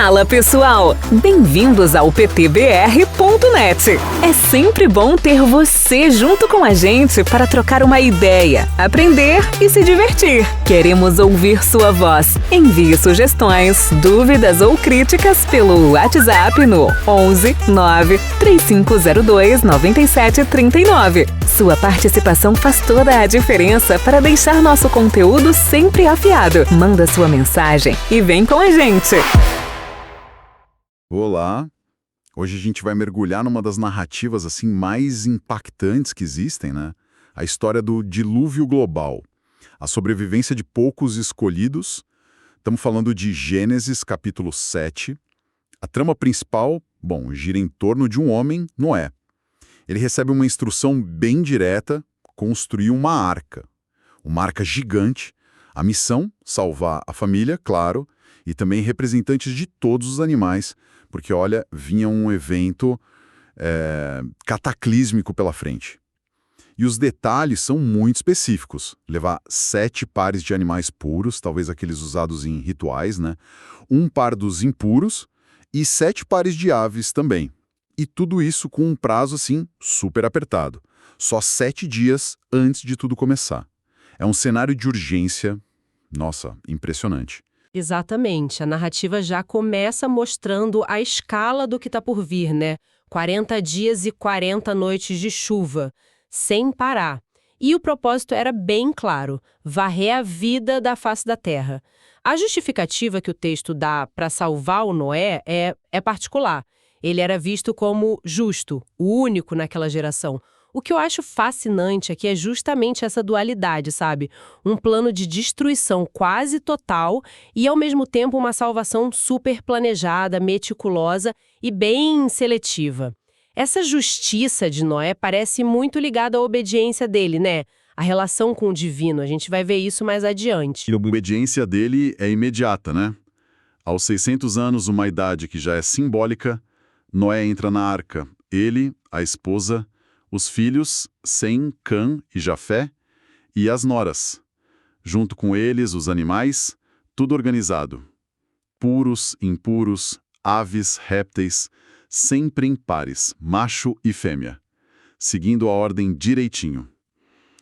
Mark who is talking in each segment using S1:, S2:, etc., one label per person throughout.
S1: Fala, pessoal! Bem-vindos ao ptbr.net. É sempre bom ter você junto com a gente para trocar uma ideia, aprender e se divertir. Queremos ouvir sua voz. Envie sugestões, dúvidas ou críticas pelo WhatsApp no 11 9 3502 9739. Sua participação faz toda a diferença para deixar nosso conteúdo sempre afiado. Manda sua mensagem e vem com a gente!
S2: Olá! Hoje a gente vai mergulhar numa das narrativas assim mais impactantes que existem, né? A história do dilúvio global, a sobrevivência de poucos escolhidos. Estamos falando de Gênesis, capítulo 7. A trama principal, gira em torno de um homem, Noé. Ele recebe uma instrução bem direta, construir uma arca gigante. A missão, salvar a família, claro, e também representantes de todos os animais, porque, olha, vinha um evento cataclísmico pela frente. E os detalhes são muito específicos. Levar 7 pares de animais puros, talvez aqueles usados em rituais, né? 1 par dos impuros e 7 pares de aves também. E tudo isso com um prazo, assim, super apertado. Só 7 dias antes de tudo começar. É um cenário de urgência, nossa, impressionante.
S3: Exatamente. A narrativa já começa mostrando a escala do que está por vir, né? 40 dias e 40 noites de chuva, sem parar. E o propósito era bem claro: varrer a vida da face da terra. A justificativa que o texto dá para salvar o Noé é particular. Ele era visto como justo, o único naquela geração. O que eu acho fascinante aqui é justamente essa dualidade, sabe? Um plano de destruição quase total e, ao mesmo tempo, uma salvação super planejada, meticulosa e bem seletiva. Essa justiça de Noé parece muito ligada à obediência dele, né? A relação com o divino, a gente vai ver isso mais adiante.
S2: E a obediência dele é imediata, né? Aos 600 anos, uma idade que já é simbólica, Noé entra na arca. Ele, a esposa, os filhos, Sem, Cã e Jafé, e as noras. Junto com eles, os animais, tudo organizado. Puros, impuros, aves, répteis, sempre em pares, macho e fêmea, seguindo a ordem direitinho.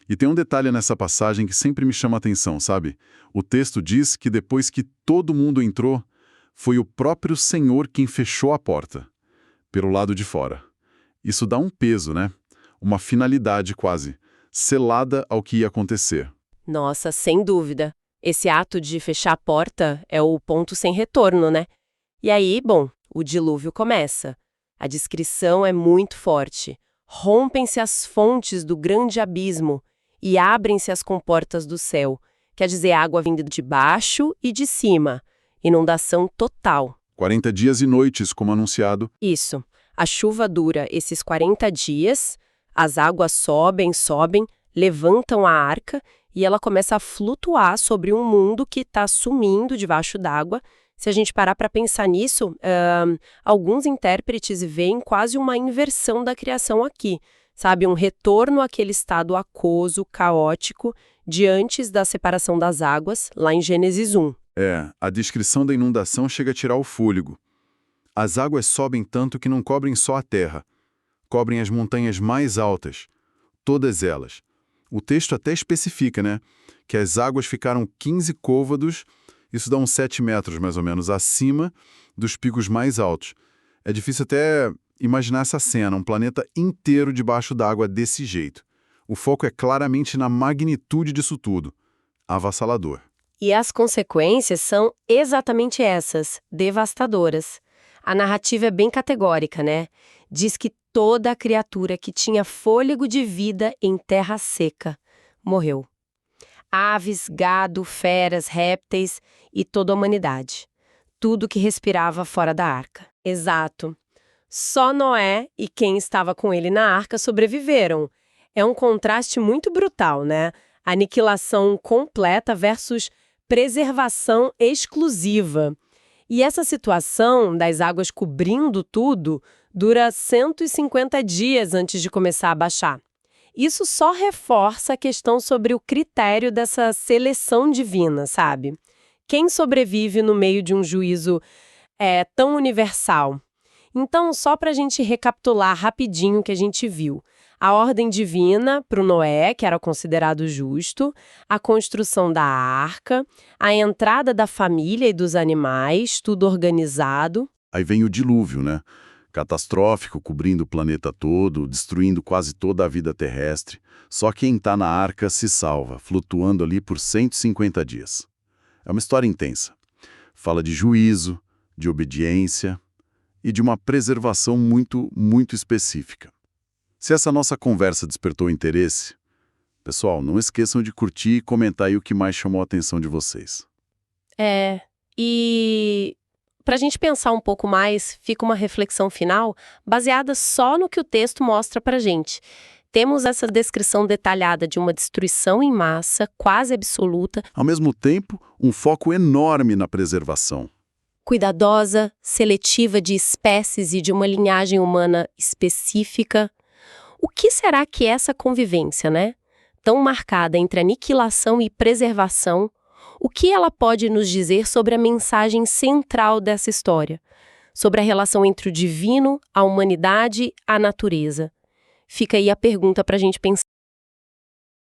S2: E tem um detalhe nessa passagem que sempre me chama a atenção, sabe? O texto diz que depois que todo mundo entrou, foi o próprio Senhor quem fechou a porta, pelo lado de fora. Isso dá um peso, né? Uma finalidade quase, selada ao que ia acontecer.
S3: Nossa, sem dúvida. Esse ato de fechar a porta é o ponto sem retorno, né? E aí, o dilúvio começa. A descrição é muito forte. Rompem-se as fontes do grande abismo e abrem-se as comportas do céu. Quer dizer, água vindo de baixo e de cima. Inundação total.
S2: 40 dias e noites, como anunciado.
S3: Isso. A chuva dura esses 40 dias, as águas sobem, levantam a arca e ela começa a flutuar sobre um mundo que está sumindo debaixo d'água. Se a gente parar para pensar nisso, alguns intérpretes veem quase uma inversão da criação aqui, sabe? Um retorno àquele estado aquoso, caótico, de antes da separação das águas, lá em Gênesis 1.
S2: A descrição da inundação chega a tirar o fôlego. As águas sobem tanto que não cobrem só a terra, cobrem as montanhas mais altas, todas elas. O texto até especifica, né, que as águas ficaram 15 côvados, isso dá uns 7 metros mais ou menos, acima dos picos mais altos. É difícil até imaginar essa cena, um planeta inteiro debaixo d'água desse jeito. O foco é claramente na magnitude disso tudo. Avassalador.
S3: E as consequências são exatamente essas, devastadoras. A narrativa é bem categórica, né? Diz que toda criatura que tinha fôlego de vida em terra seca morreu. Aves, gado, feras, répteis e toda a humanidade. Tudo que respirava fora da arca. Exato. Só Noé e quem estava com ele na arca sobreviveram. É um contraste muito brutal, né? Aniquilação completa versus preservação exclusiva. E essa situação das águas cobrindo tudo dura 150 dias antes de começar a baixar. Isso só reforça a questão sobre o critério dessa seleção divina, sabe? Quem sobrevive no meio de um juízo tão universal. Então, só para a gente recapitular rapidinho o que a gente viu. A ordem divina para o Noé, que era considerado justo, a construção da arca, a entrada da família e dos animais, tudo organizado.
S2: Aí vem o dilúvio, né? Catastrófico, cobrindo o planeta todo, destruindo quase toda a vida terrestre. Só quem está na arca se salva, flutuando ali por 150 dias. É uma história intensa. Fala de juízo, de obediência e de uma preservação muito, muito específica. Se essa nossa conversa despertou interesse, pessoal, não esqueçam de curtir e comentar aí o que mais chamou a atenção de vocês.
S3: E para a gente pensar um pouco mais, fica uma reflexão final baseada só no que o texto mostra para a gente. Temos essa descrição detalhada de uma destruição em massa, quase absoluta.
S2: Ao mesmo tempo, um foco enorme na preservação.
S3: Cuidadosa, seletiva de espécies e de uma linhagem humana específica. O que será que essa convivência, tão marcada entre aniquilação e preservação, o que ela pode nos dizer sobre a mensagem central dessa história? Sobre a relação entre o divino, a humanidade, a natureza? Fica aí a pergunta para a gente pensar.